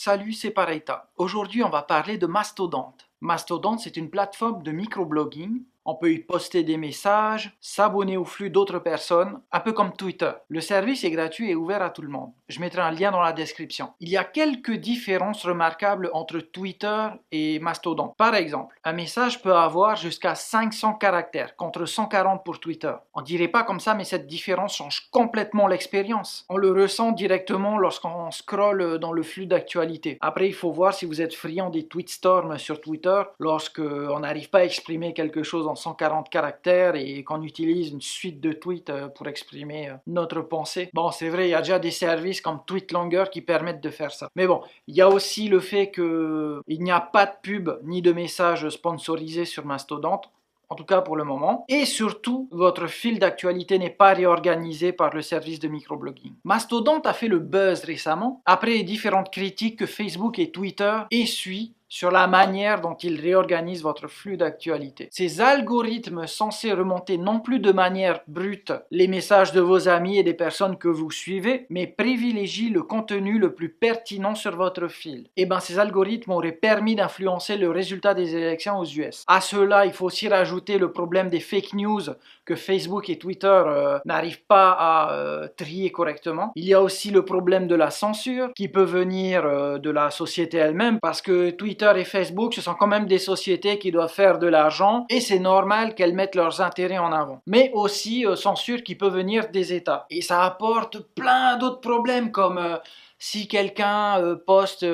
Salut, c'est Pareita. Aujourd'hui, on va parler de Mastodon. Mastodon, c'est une plateforme de microblogging. On peut y poster des messages, s'abonner au flux d'autres personnes, un peu comme Twitter. Le service est gratuit et ouvert à tout le monde. Je mettrai un lien dans la description. Il y a quelques différences remarquables entre Twitter et Mastodon. Par exemple, un message peut avoir jusqu'à 500 caractères, contre 140 pour Twitter. On dirait pas comme ça, mais cette différence change complètement l'expérience. On le ressent directement lorsqu'on scrolle dans le flux d'actualité. Après, il faut voir si vous êtes friand des tweetstorms sur Twitter, lorsqu'on n'arrive pas à exprimer quelque chose en 140 caractères et qu'on utilise une suite de tweets pour exprimer notre pensée. Bon, c'est vrai, il y a déjà des services comme TweetLonger qui permettent de faire ça. Mais bon, il y a aussi le fait qu'il n'y a pas de pub ni de messages sponsorisés sur Mastodon. En tout cas pour le moment. Et surtout, votre fil d'actualité n'est pas réorganisé par le service de microblogging. Mastodon a fait le buzz récemment, après les différentes critiques que Facebook et Twitter essuient sur la manière dont ils réorganisent votre flux d'actualité. Ces algorithmes censés remonter non plus de manière brute les messages de vos amis et des personnes que vous suivez, mais privilégient le contenu le plus pertinent sur votre fil. Et bien ces algorithmes auraient permis d'influencer le résultat des élections aux US. À cela, il faut aussi rajouter le problème des fake news que Facebook et Twitter n'arrivent pas à trier correctement. Il y a aussi le problème de la censure qui peut venir de la société elle-même parce que Twitter et Facebook, ce sont quand même des sociétés qui doivent faire de l'argent et c'est normal qu'elles mettent leurs intérêts en avant. Mais aussi censure qui peut venir des États. Et ça apporte plein d'autres problèmes comme si quelqu'un poste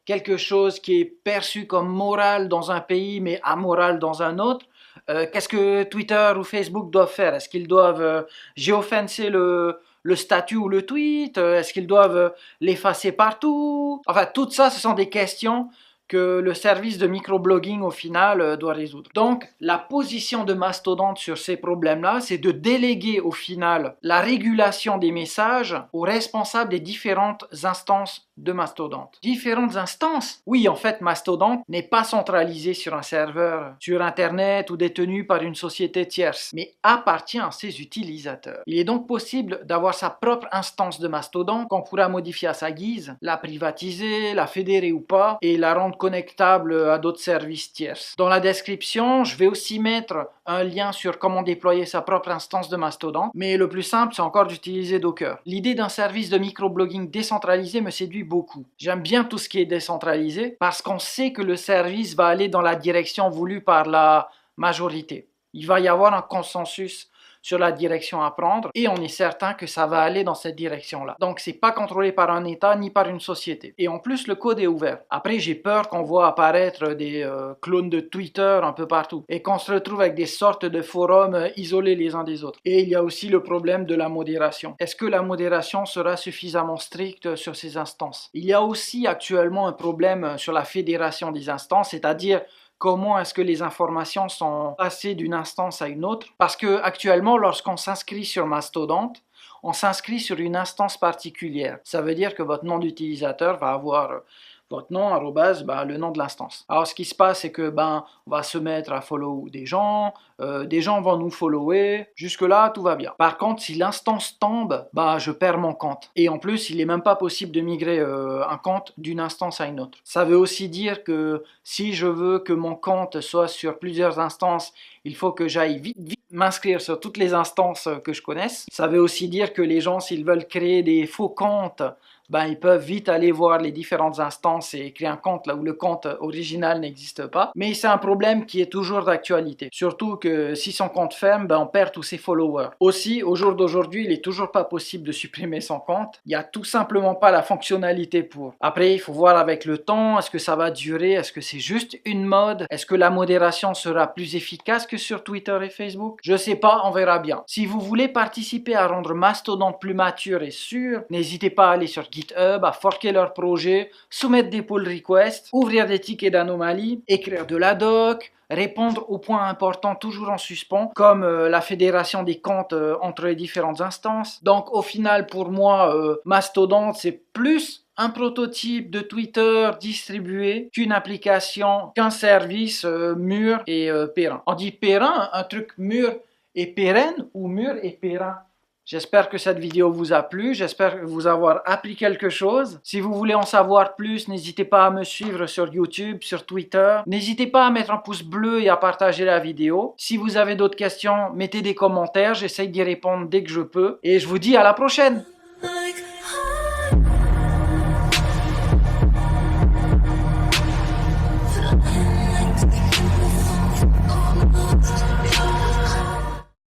quelque chose qui est perçu comme moral dans un pays mais amoral dans un autre, qu'est-ce que Twitter ou Facebook doivent faire? Est-ce qu'ils doivent géofencer le statut ou le tweet? Est-ce qu'ils doivent l'effacer partout? Enfin, tout ça, ce sont des questions que le service de microblogging au final doit résoudre. Donc, la position de Mastodon sur ces problèmes-là, c'est de déléguer au final la régulation des messages aux responsables des différentes instances de Mastodon. Différentes instances? Oui, en fait, Mastodon n'est pas centralisé sur un serveur sur Internet ou détenu par une société tierce, mais appartient à ses utilisateurs. Il est donc possible d'avoir sa propre instance de Mastodon qu'on pourra modifier à sa guise, la privatiser, la fédérer ou pas, et la rendre connectable à d'autres services tierces. Dans la description, je vais aussi mettre un lien sur comment déployer sa propre instance de Mastodon, mais le plus simple, c'est encore d'utiliser Docker. L'idée d'un service de microblogging décentralisé me séduit beaucoup. J'aime bien tout ce qui est décentralisé parce qu'on sait que le service va aller dans la direction voulue par la majorité. Il va y avoir un consensus sur la direction à prendre et on est certain que ça va aller dans cette direction-là. Donc c'est pas contrôlé par un État ni par une société. Et en plus le code est ouvert. Après j'ai peur qu'on voit apparaître des clones de Twitter un peu partout et qu'on se retrouve avec des sortes de forums isolés les uns des autres. Et il y a aussi le problème de la modération. Est-ce que la modération sera suffisamment stricte sur ces instances? Il y a aussi actuellement un problème sur la fédération des instances, c'est-à-dire comment est-ce que les informations sont passées d'une instance à une autre? Parce que actuellement, lorsqu'on s'inscrit sur Mastodon, on s'inscrit sur une instance particulière. Ça veut dire que votre nom d'utilisateur va avoir votre nom, arrobase, le nom de l'instance. Alors, ce qui se passe, c'est que on va se mettre à follow des gens vont nous follower, jusque-là, tout va bien. Par contre, si l'instance tombe, je perds mon compte. Et en plus, il n'est même pas possible de migrer un compte d'une instance à une autre. Ça veut aussi dire que si je veux que mon compte soit sur plusieurs instances, il faut que j'aille vite m'inscrire sur toutes les instances que je connaisse. Ça veut aussi dire que les gens, s'ils veulent créer des faux comptes, ils peuvent vite aller voir les différentes instances et créer un compte là où le compte original n'existe pas. Mais c'est un problème qui est toujours d'actualité. Surtout que si son compte ferme, on perd tous ses followers. Aussi, au jour d'aujourd'hui, il n'est toujours pas possible de supprimer son compte. Il n'y a tout simplement pas la fonctionnalité pour. Après, il faut voir avec le temps, est-ce que ça va durer? Est-ce que c'est juste une mode? Est-ce que la modération sera plus efficace que sur Twitter et Facebook? Je sais pas, on verra bien. Si vous voulez participer à rendre Mastodon plus mature et sûr, n'hésitez pas à aller sur GitHub, à forker leur projet, soumettre des pull requests, ouvrir des tickets d'anomalie, écrire de la doc, répondre aux points importants toujours en suspens, comme la fédération des comptes entre les différentes instances. Donc au final, pour moi, Mastodon, c'est plus un prototype de Twitter distribué qu'une application, qu'un service mûr et périn. On dit périn, un truc mûr et pérenne ou mûr et périn? J'espère que cette vidéo vous a plu, j'espère vous avoir appris quelque chose. Si vous voulez en savoir plus, n'hésitez pas à me suivre sur YouTube, sur Twitter. N'hésitez pas à mettre un pouce bleu et à partager la vidéo. Si vous avez d'autres questions, mettez des commentaires, j'essaie d'y répondre dès que je peux. Et je vous dis à la prochaine!